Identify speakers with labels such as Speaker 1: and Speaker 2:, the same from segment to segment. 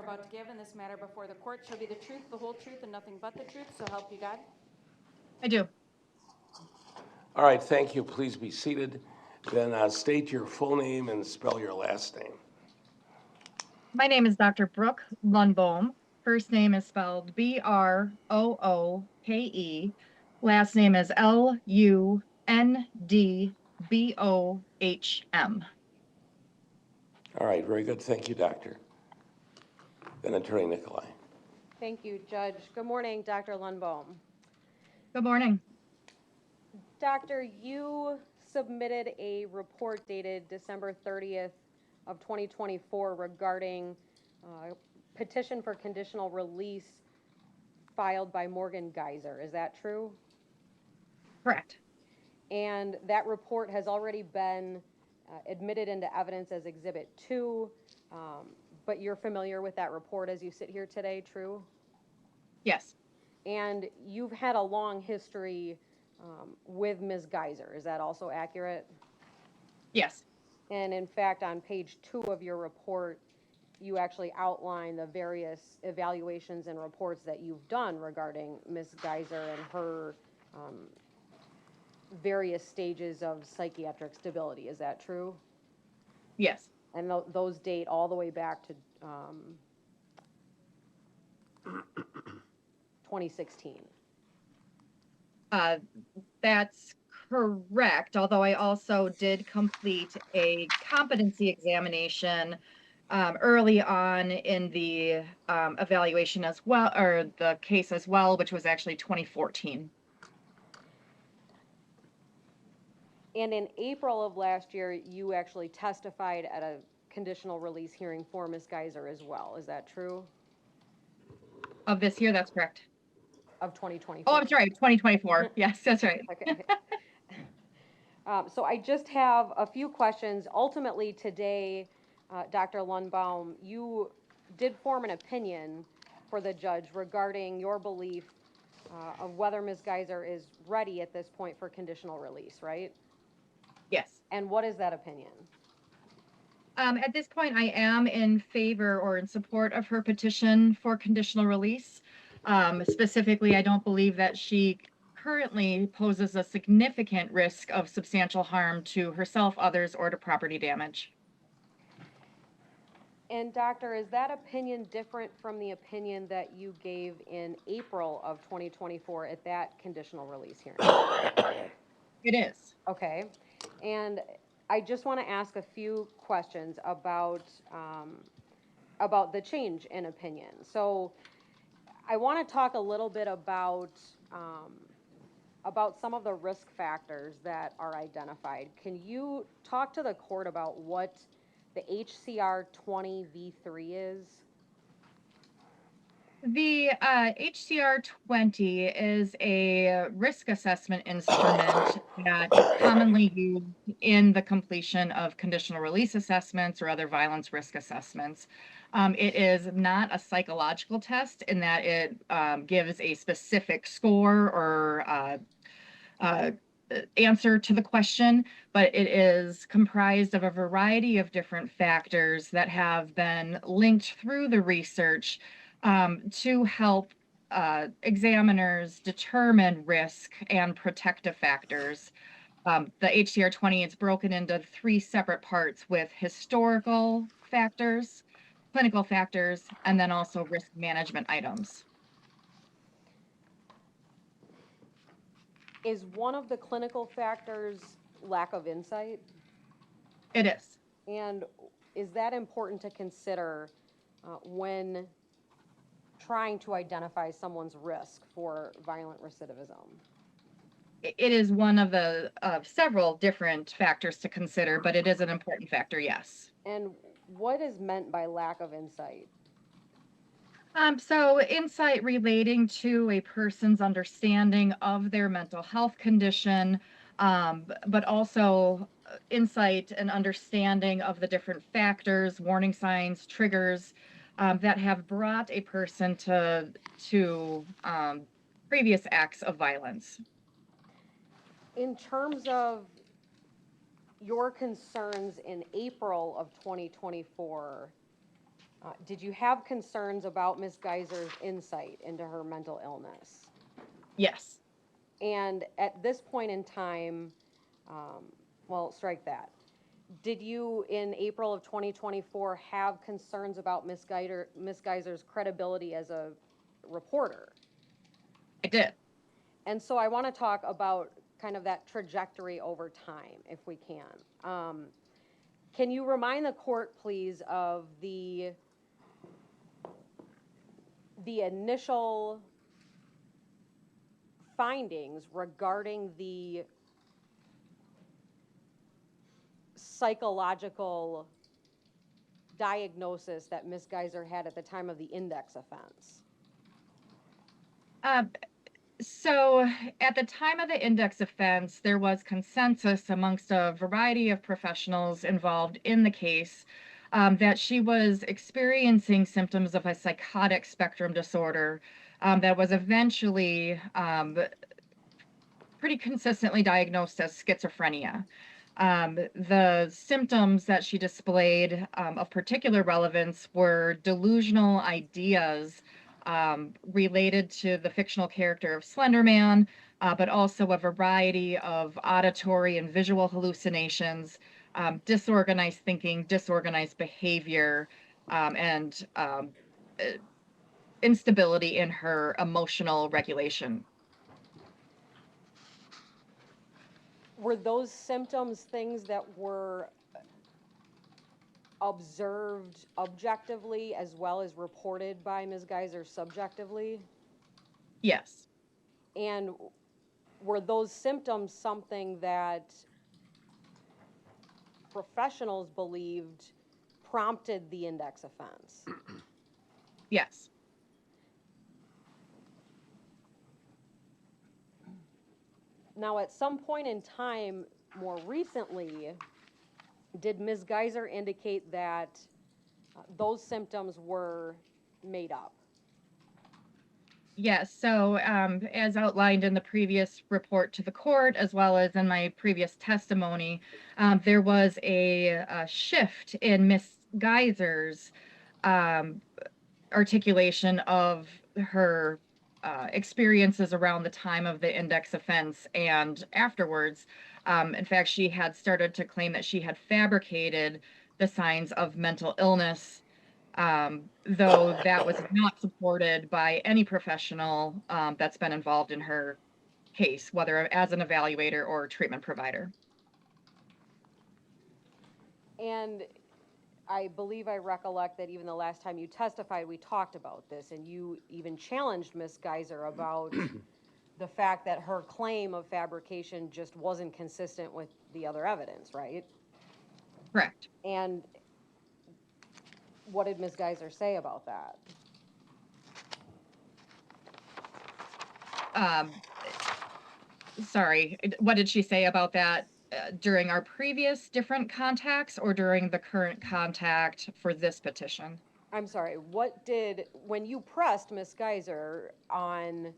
Speaker 1: about to give in this matter before the court shall be the truth, the whole truth, and nothing but the truth, so help you God?
Speaker 2: I do.
Speaker 3: All right, thank you. Please be seated. Then state your full name and spell your last name.
Speaker 2: My name is Dr. Brooke Lundbohm. First name is spelled Brooke. Last name is Lundbohm.
Speaker 3: All right, very good. Thank you, doctor. Then Attorney Nicolai.
Speaker 4: Thank you, Judge. Good morning, Dr. Lundbohm.
Speaker 2: Good morning.
Speaker 4: Doctor, you submitted a report dated December 30th of 2024 regarding petition for conditional release filed by Morgan Geyser. Is that true?
Speaker 2: Correct.
Speaker 4: And that report has already been admitted into evidence as Exhibit 2, but you're familiar with that report as you sit here today, true?
Speaker 2: Yes.
Speaker 4: And you've had a long history with Ms. Geyser. Is that also accurate?
Speaker 2: Yes.
Speaker 4: And in fact, on page 2 of your report, you actually outline the various evaluations and reports that you've done regarding Ms. Geyser and her various stages of psychiatric stability. Is that true?
Speaker 2: Yes.
Speaker 4: And those date all the way back to 2016.
Speaker 2: That's correct, although I also did complete a competency examination early on in the evaluation as well, or the case as well, which was actually 2014.
Speaker 4: And in April of last year, you actually testified at a conditional release hearing for Ms. Geyser as well. Is that true?
Speaker 2: Of this year, that's correct.
Speaker 4: Of 2024.
Speaker 2: Oh, I'm sorry, 2024. Yes, that's right.
Speaker 4: Okay. So I just have a few questions. Ultimately today, Dr. Lundbaum, you did form an opinion for the judge regarding your belief of whether Ms. Geyser is ready at this point for conditional release, right?
Speaker 2: Yes.
Speaker 4: And what is that opinion?
Speaker 2: At this point, I am in favor or in support of her petition for conditional release. Specifically, I don't believe that she currently poses a significant risk of substantial harm to herself, others, or to property damage.
Speaker 4: And doctor, is that opinion different from the opinion that you gave in April of 2024 at that conditional release hearing?
Speaker 2: It is.
Speaker 4: Okay. And I just want to ask a few questions about the change in opinion. So I want to talk a little bit about some of the risk factors that are identified. Can you talk to the court about what the HCR20 V3 is?
Speaker 2: The HCR20 is a risk assessment instrument that is commonly used in the completion of conditional release assessments or other violence risk assessments. It is not a psychological test in that it gives a specific score or answer to the question, but it is comprised of a variety of different factors that have been linked through the research to help examiners determine risk and protective factors. The HCR20 is broken into 3 separate parts with historical factors, clinical factors, and then also risk management items.
Speaker 4: Is one of the clinical factors lack of insight?
Speaker 2: It is.
Speaker 4: And is that important to consider when trying to identify someone's risk for violent recidivism?
Speaker 2: It is one of the several different factors to consider, but it is an important factor, yes.
Speaker 4: And what is meant by lack of insight?
Speaker 2: So insight relating to a person's understanding of their mental health condition, but also insight and understanding of the different factors, warning signs, triggers that have brought a person to previous acts of violence.
Speaker 4: In terms of your concerns in April of 2024, Did you have concerns about Ms. Geyser's insight into her mental illness?
Speaker 2: Yes.
Speaker 4: And at this point in time, well, strike that. Did you, in April of 2024, have concerns about Ms. Geyser's credibility as a reporter?
Speaker 2: I did.
Speaker 4: And so I want to talk about kind of that trajectory over time, if we can. Can you remind the court, please, of the initial findings regarding the psychological diagnosis that Ms. Geyser had at the time of the index offense?
Speaker 2: So at the time of the index offense, there was consensus amongst a variety of professionals involved in the case that she was experiencing symptoms of a psychotic spectrum disorder that was eventually pretty consistently diagnosed as schizophrenia. The symptoms that she displayed of particular relevance were delusional ideas related to the fictional character of Slender Man, but also a variety of auditory and visual hallucinations, disorganized thinking, disorganized behavior, and instability in her emotional regulation.
Speaker 4: Were those symptoms things that were observed objectively as well as reported by Ms. Geyser subjectively?
Speaker 2: Yes.
Speaker 4: And were those symptoms something that professionals believed prompted the index offense?
Speaker 2: Yes.
Speaker 4: Now, at some point in time, more recently, did Ms. Geyser indicate that those symptoms were made up?
Speaker 2: Yes. So, as outlined in the previous report to the court, as well as in my previous testimony, there was a shift in Ms. Geyser's articulation of her experiences around the time of the index offense and afterwards. In fact, she had started to claim that she had fabricated the signs of mental illness, though that was not supported by any professional that's been involved in her case, whether as an evaluator or treatment provider.
Speaker 4: And I believe I recollect that even the last time you testified, we talked about this, and you even challenged Ms. Geyser about the fact that her claim of fabrication just wasn't consistent with the other evidence, right?
Speaker 2: Correct.
Speaker 4: And what did Ms. Geyser say about that?
Speaker 2: Sorry, what did she say about that during our previous different contacts or during the current contact for this petition?
Speaker 4: I'm sorry, when you pressed Ms. Geyser on,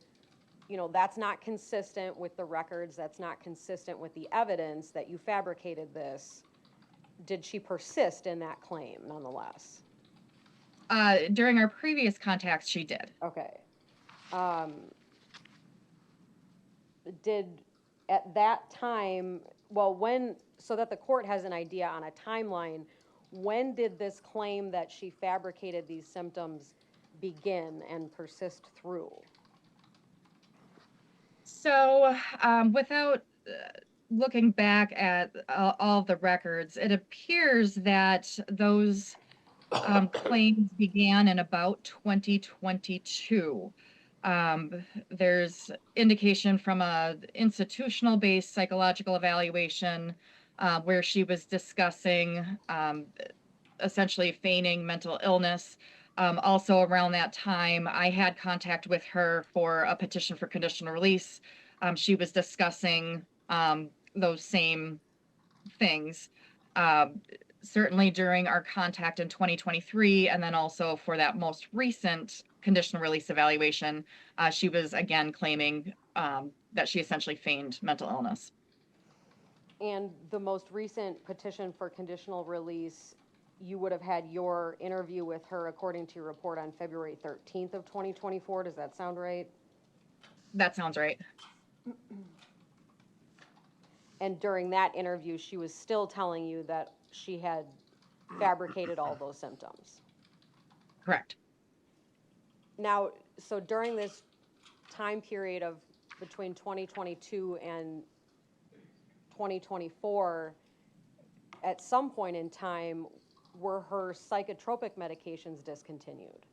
Speaker 4: that's not consistent with the records, that's not consistent with the evidence that you fabricated this, did she persist in that claim nonetheless?
Speaker 2: During our previous contacts, she did.
Speaker 4: Okay. Did at that time, so that the court has an idea on a timeline, when did this claim that she fabricated these symptoms begin and persist through?
Speaker 2: So, without looking back at all the records, it appears that those claims began in about 2022. There's indication from a institutional-based psychological evaluation where she was discussing essentially feigning mental illness. Also around that time, I had contact with her for a petition for conditional release. She was discussing those same things. Certainly during our contact in 2023, and then also for that most recent conditional release evaluation, she was again claiming that she essentially feigned mental illness.
Speaker 4: And the most recent petition for conditional release, you would have had your interview with her, according to your report, on February 13th of 2024. Does that sound right?
Speaker 2: That sounds right.
Speaker 4: And during that interview, she was still telling you that she had fabricated all those symptoms.
Speaker 2: Correct.
Speaker 4: Now, so during this time period of between 2022 and 2024, at some point in time, were her psychotropic medications discontinued?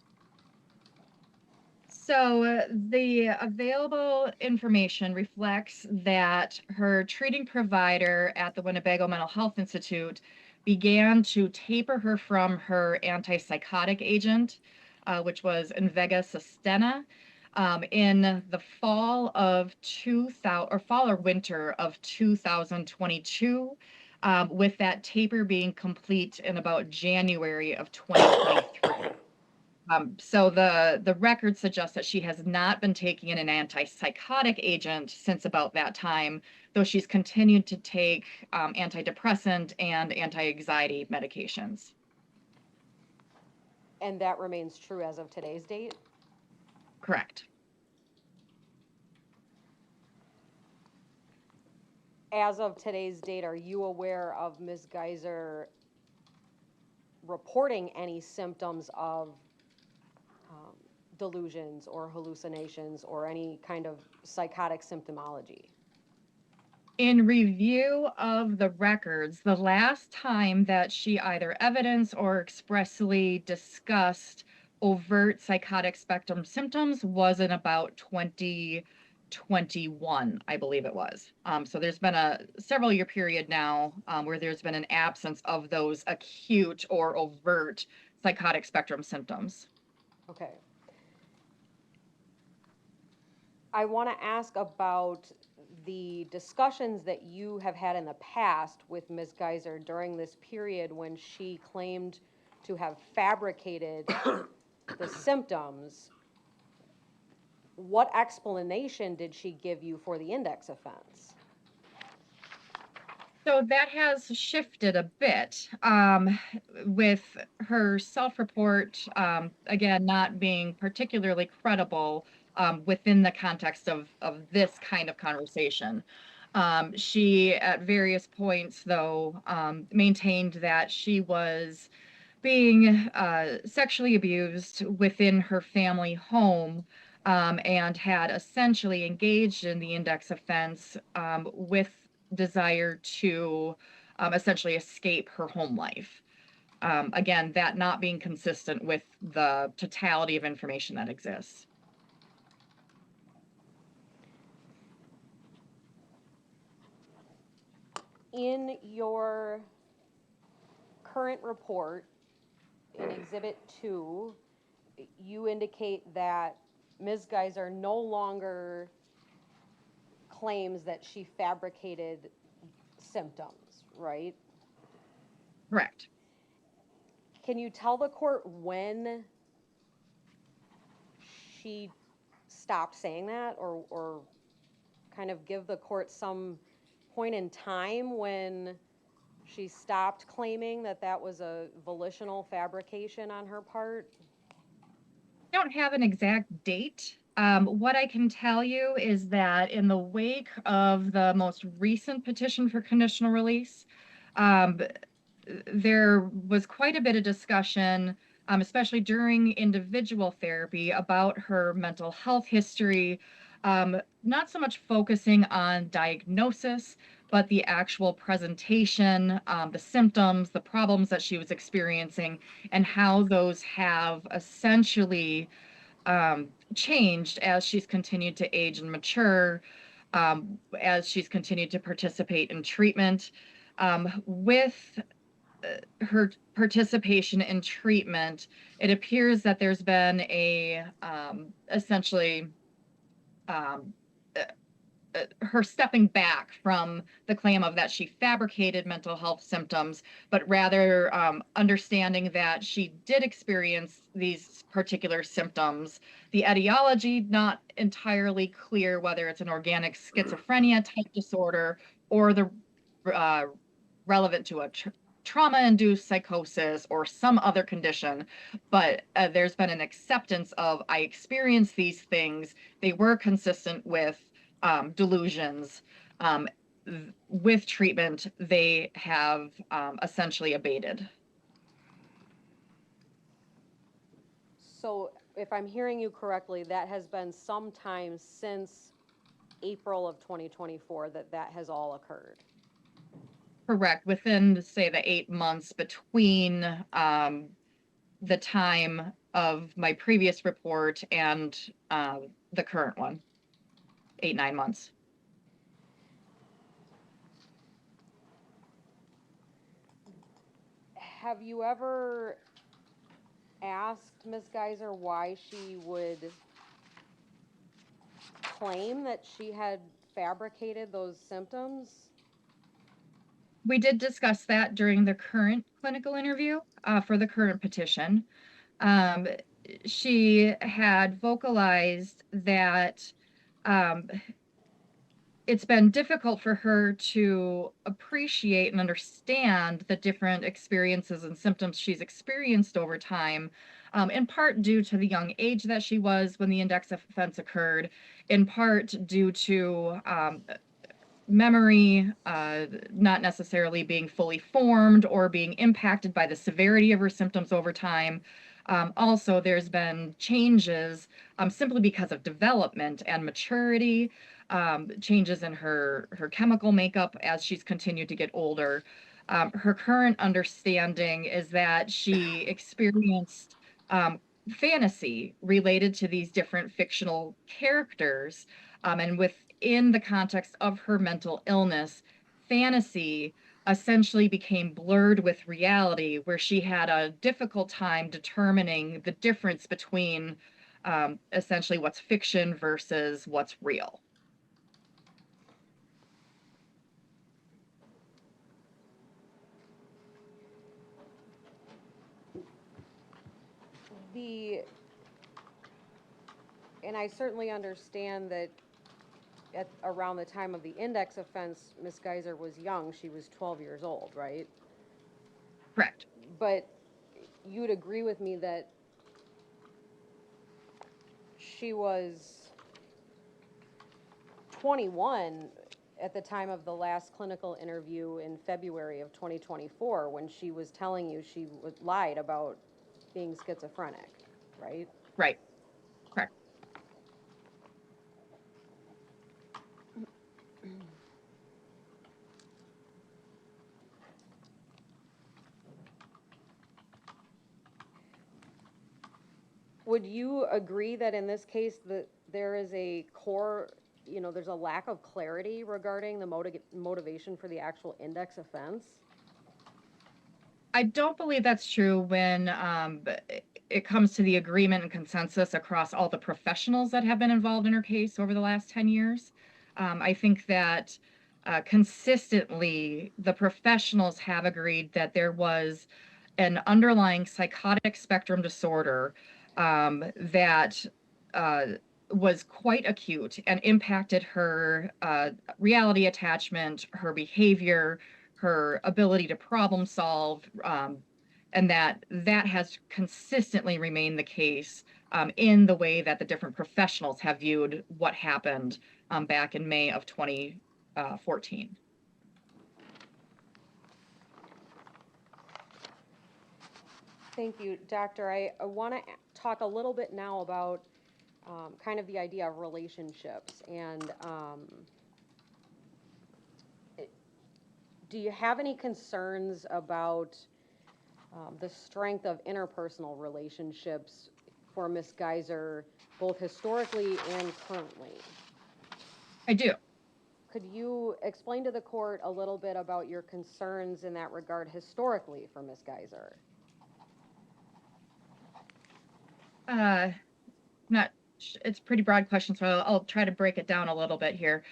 Speaker 2: So the available information reflects that her treating provider at the Winnebago Mental Health Institute began to taper her from her antipsychotic agent, which was Invega Sustenna, in the fall of 2000 or fall or winter of 2022, with that taper being complete in about January of 2023. So the record suggests that she has not been taking an antipsychotic agent since about that time, though she's continued to take antidepressant and anti-anxiety medications.
Speaker 4: And that remains true as of today's date?
Speaker 2: Correct.
Speaker 4: As of today's date, are you aware of Ms. Geyser reporting any symptoms of delusions or hallucinations or any kind of psychotic symptomology?
Speaker 2: In review of the records, the last time that she either evidenced or expressly discussed overt psychotic spectrum symptoms was in about 2021, I believe it was. So there's been a several year period now where there's been an absence of those acute or overt psychotic spectrum symptoms.
Speaker 4: Okay. I want to ask about the discussions that you have had in the past with Ms. Geyser during this period when she claimed to have fabricated the symptoms. What explanation did she give you for the index offense?
Speaker 2: So that has shifted a bit with her self-report, again, not being particularly credible within the context of this kind of conversation. She, at various points, though, maintained that she was being sexually abused within her family home and had essentially engaged in the index offense with desire to essentially escape her home life. Again, that not being consistent with the totality of information that exists.
Speaker 4: In your current report, in Exhibit 2, you indicate that Ms. Geyser no longer claims that she fabricated symptoms, right?
Speaker 2: Correct.
Speaker 4: Can you tell the court when she stopped saying that, or kind of give the court some point in time when she stopped claiming that that was a volitional fabrication on her part?
Speaker 2: I don't have an exact date. What I can tell you is that in the wake of the most recent petition for conditional release, there was quite a bit of discussion, especially during individual therapy, about her mental health history, not so much focusing on diagnosis, but the actual presentation, the symptoms, the problems that she was experiencing, and how those have essentially changed as she's continued to age and mature, as she's continued to participate in treatment. With her participation in treatment, it appears that there's been a essentially her stepping back from the claim of that she fabricated mental health symptoms, but rather understanding that she did experience these particular symptoms. The etiology, not entirely clear whether it's an organic schizophrenia type disorder or the relevant to a trauma-induced psychosis or some other condition, but there's been an acceptance of I experienced these things. They were consistent with delusions. With treatment, they have essentially abated.
Speaker 4: So if I'm hearing you correctly, that has been sometime since April of 2024 that has all occurred.
Speaker 2: Correct. Within, say, the 8 months between the time of my previous report and the current one, 8, 9 months.
Speaker 4: Have you ever asked Ms. Geyser why she would claim that she had fabricated those symptoms?
Speaker 2: We did discuss that during the current clinical interview for the current petition. She had vocalized that it's been difficult for her to appreciate and understand the different experiences and symptoms she's experienced over time, in part due to the young age that she was when the index offense occurred, in part due to memory not necessarily being fully formed or being impacted by the severity of her symptoms over time. Also, there's been changes simply because of development and maturity, changes in her chemical makeup as she's continued to get older. Her current understanding is that she experienced fantasy related to these different fictional characters, and within the context of her mental illness, fantasy essentially became blurred with reality, where she had a difficult time determining the difference between essentially what's fiction versus what's real.
Speaker 4: And I certainly understand that at around the time of the index offense, Ms. Geyser was young. She was 12 years old, right?
Speaker 2: Correct.
Speaker 4: But you would agree with me that she was 21 at the time of the last clinical interview in February of 2024 when she was telling you she lied about being schizophrenic, right?
Speaker 2: Right. Correct.
Speaker 4: Would you agree that in this case that there is a core, there's a lack of clarity regarding the motivation for the actual index offense?
Speaker 2: I don't believe that's true when it comes to the agreement and consensus across all the professionals that have been involved in her case over the last 10 years. I think that consistently the professionals have agreed that there was an underlying psychotic spectrum disorder that was quite acute and impacted her reality attachment, her behavior, her ability to problem solve, and that has consistently remained the case in the way that the different professionals have viewed what happened back in May of 2014.
Speaker 4: Thank you, Doctor. I want to talk a little bit now about kind of the idea of relationships. And do you have any concerns about the strength of interpersonal relationships for Ms. Geyser, both historically and currently?
Speaker 2: I do.
Speaker 4: Could you explain to the court a little bit about your concerns in that regard historically for Ms. Geyser?
Speaker 2: It's a pretty broad question, so I'll try to break it down a little bit here.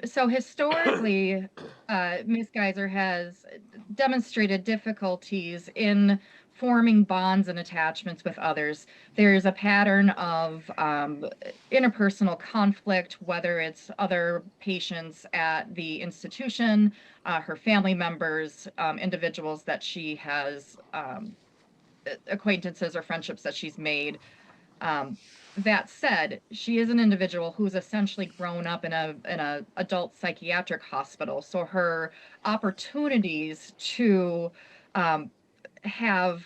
Speaker 2: So historically, Ms. Geyser has demonstrated difficulties in forming bonds and attachments with others. There's a pattern of interpersonal conflict, whether it's other patients at the institution, her family members, individuals that she has, acquaintances or friendships that she's made. That said, she is an individual who's essentially grown up in a adult psychiatric hospital, so her opportunities to have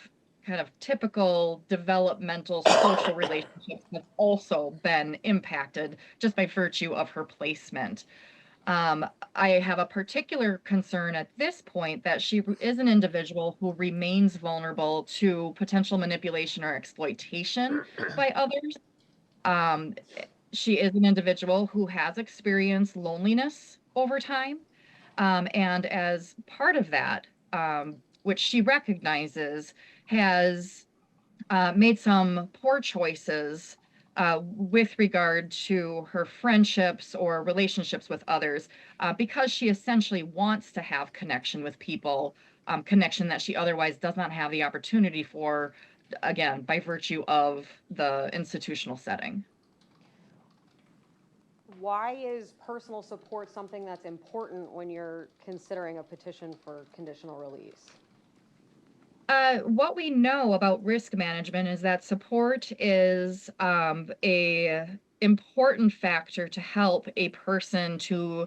Speaker 2: kind of typical developmental social relationships have also been impacted just by virtue of her placement. I have a particular concern at this point that she is an individual who remains vulnerable to potential manipulation or exploitation by others. Um, she is an individual who has experienced loneliness over time. And as part of that, which she recognizes, has made some poor choices with regard to her friendships or relationships with others, because she essentially wants to have connection with people, connection that she otherwise does not have the opportunity for, again, by virtue of the institutional setting.
Speaker 4: Why is personal support something that's important when you're considering a petition for conditional release?
Speaker 2: What we know about risk management is that support is a important factor to help a person to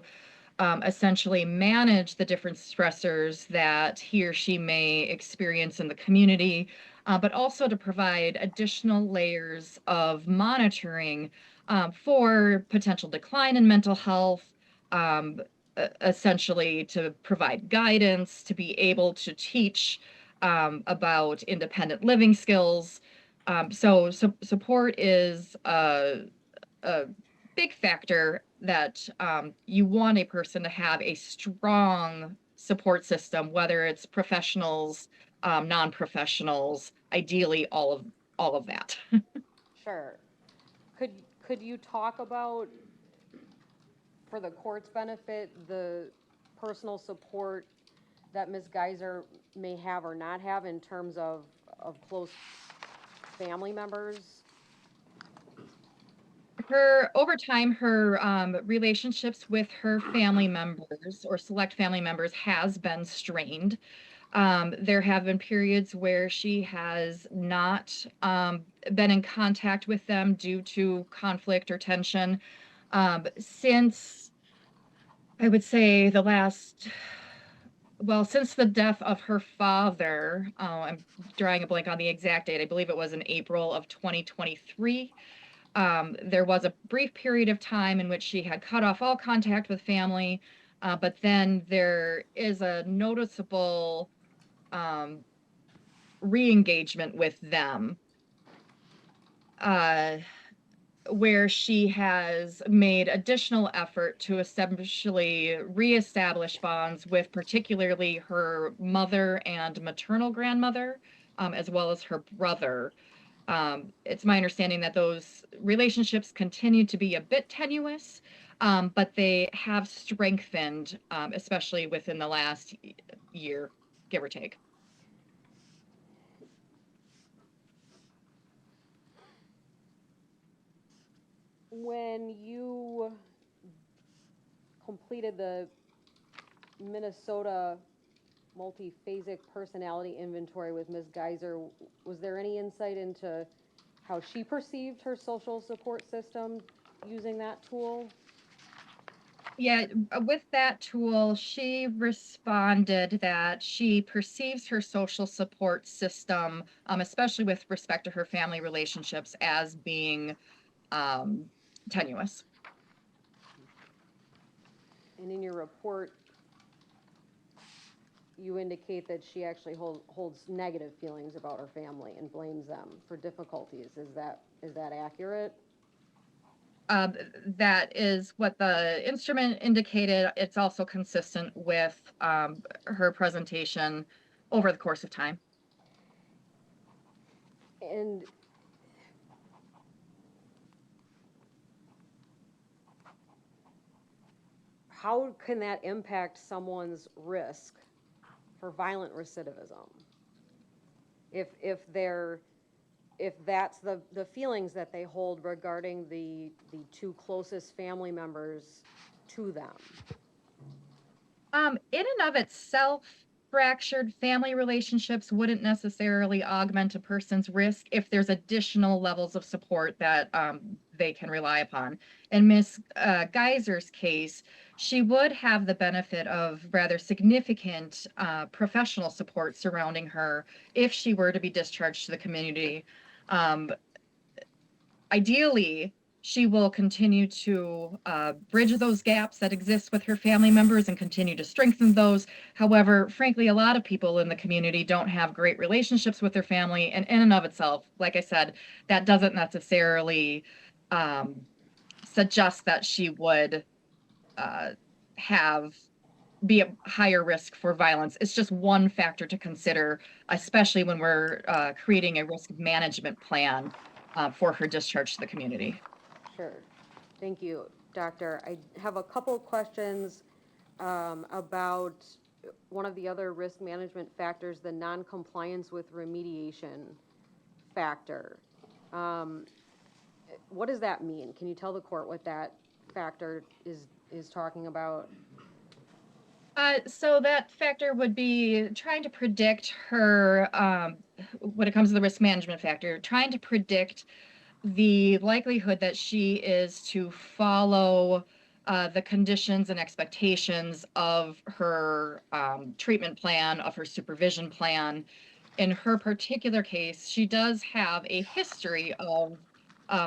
Speaker 2: essentially manage the different stressors that he or she may experience in the community, but also to provide additional layers of monitoring for potential decline in mental health, um, essentially to provide guidance, to be able to teach about independent living skills. So support is a big factor that you want a person to have a strong support system, whether it's professionals, non-professionals, ideally all of that.
Speaker 4: Sure. Could, could you talk about, for the court's benefit, the personal support that Ms. Geyser may have or not have in terms of close family members?
Speaker 2: Her over time, her relationships with her family members or select family members has been strained. There have been periods where she has not been in contact with them due to conflict or tension. Since I would say since the death of her father, I'm drawing a blank on the exact date. I believe it was in April of 2023. There was a brief period of time in which she had cut off all contact with family, but then there is a noticeable re-engagement with them, where she has made additional effort to essentially reestablish bonds with particularly her mother and maternal grandmother, as well as her brother. It's my understanding that those relationships continue to be a bit tenuous, but they have strengthened, especially within the last year, give or take.
Speaker 4: When you completed the Minnesota multiphasic personality inventory with Ms. Geyser, was there any insight into how she perceived her social support system using that tool?
Speaker 2: Yeah, with that tool, she responded that she perceives her social support system, especially with respect to her family relationships, as being tenuous.
Speaker 4: And in your report, you indicate that she actually holds negative feelings about her family and blames them for difficulties. Is that accurate?
Speaker 2: That is what the instrument indicated. It's also consistent with her presentation over the course of time.
Speaker 4: And how can that impact someone's risk for violent recidivism? If that's the feelings that they hold regarding the two closest family members to them.
Speaker 2: In and of itself, fractured family relationships wouldn't necessarily augment a person's risk if there's additional levels of support that they can rely upon. In Miss Geyser's case, she would have the benefit of rather significant professional support surrounding her if she were to be discharged to the community. Um, Ideally, she will continue to bridge those gaps that exist with her family members and continue to strengthen those. However, frankly, a lot of people in the community don't have great relationships with their family, and in and of itself, like I said, that doesn't necessarily suggest that she would be a higher risk for violence. It's just one factor to consider, especially when we're creating a risk management plan for her discharge to the community.
Speaker 4: Sure. Thank you, Doctor. I have a couple of questions about one of the other risk management factors, the non-compliance with remediation factor. What does that mean? Can you tell the court what that factor is talking about?
Speaker 2: So that factor would be trying to predict her, when it comes to the risk management factor, trying to predict the likelihood that she is to follow the conditions and expectations of her treatment plan, of her supervision plan. In her particular case, she does have a history of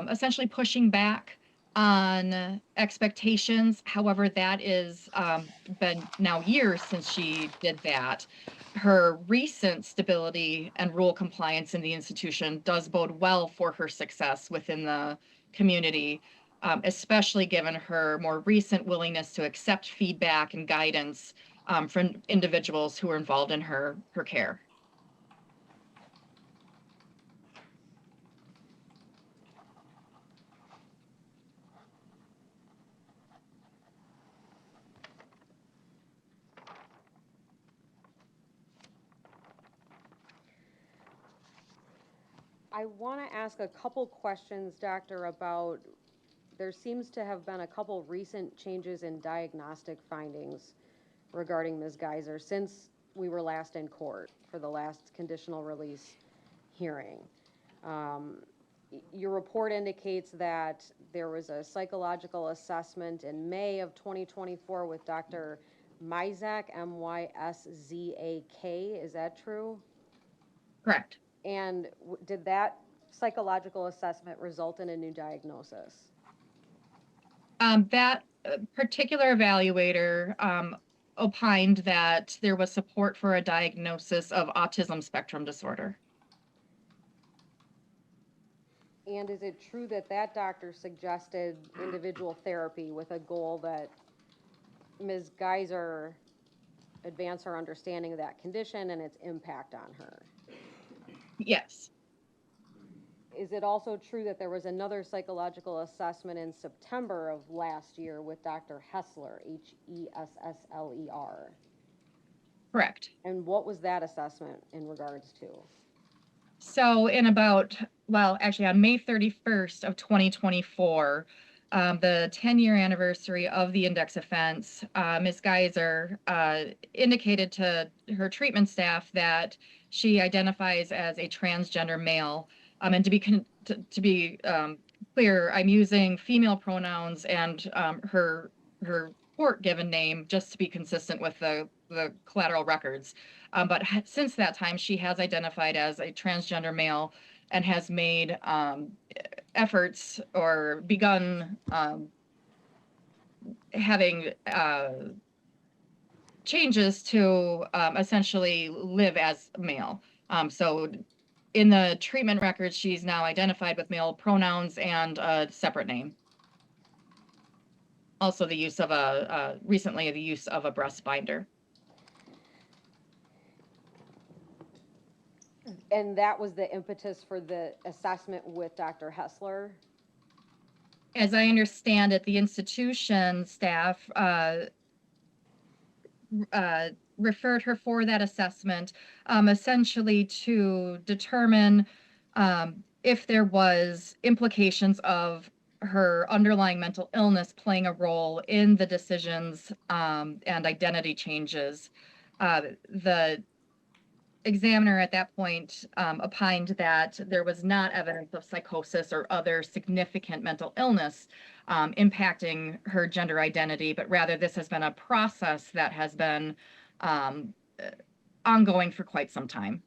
Speaker 2: essentially pushing back on expectations. However, that is been now years since she did that. Her recent stability and rule compliance in the institution does bode well for her success within the community, especially given her more recent willingness to accept feedback and guidance from individuals who are involved in her care.
Speaker 4: I want to ask a couple questions, Doctor, about there seems to have been a couple recent changes in diagnostic findings regarding Ms. Geyser since we were last in court for the last conditional release hearing. Your report indicates that there was a psychological assessment in May of 2024 with Dr. Myzak, M-Y-S-Z-A-K. Is that true?
Speaker 2: Correct.
Speaker 4: And did that psychological assessment result in a new diagnosis?
Speaker 2: That particular evaluator opined that there was support for a diagnosis of autism spectrum disorder.
Speaker 4: And is it true that that doctor suggested individual therapy with a goal that Ms. Geyser advance her understanding of that condition and its impact on her?
Speaker 2: Yes.
Speaker 4: Is it also true that there was another psychological assessment in September of last year with Dr. Hessler, Hessler?
Speaker 2: Correct.
Speaker 4: And what was that assessment in regards to?
Speaker 2: So actually on May 31st of 2024, the 10-year anniversary of the index offense, Ms. Geyser indicated to her treatment staff that she identifies as a transgender male. And to be clear, I'm using female pronouns and her court-given name just to be consistent with the collateral records. But since that time, she has identified as a transgender male and has made efforts or begun having changes to essentially live as male. So in the treatment records, she's now identified with male pronouns and a separate name. Also the use of recently the use of a breast binder.
Speaker 4: And that was the impetus for the assessment with Dr. Hessler?
Speaker 2: As I understand it, the institution staff referred her for that assessment, essentially to determine if there was implications of her underlying mental illness playing a role in the decisions and identity changes. The examiner at that point opined that there was not evidence of psychosis or other significant mental illness impacting her gender identity, but rather this has been a process that has been ongoing for quite some time.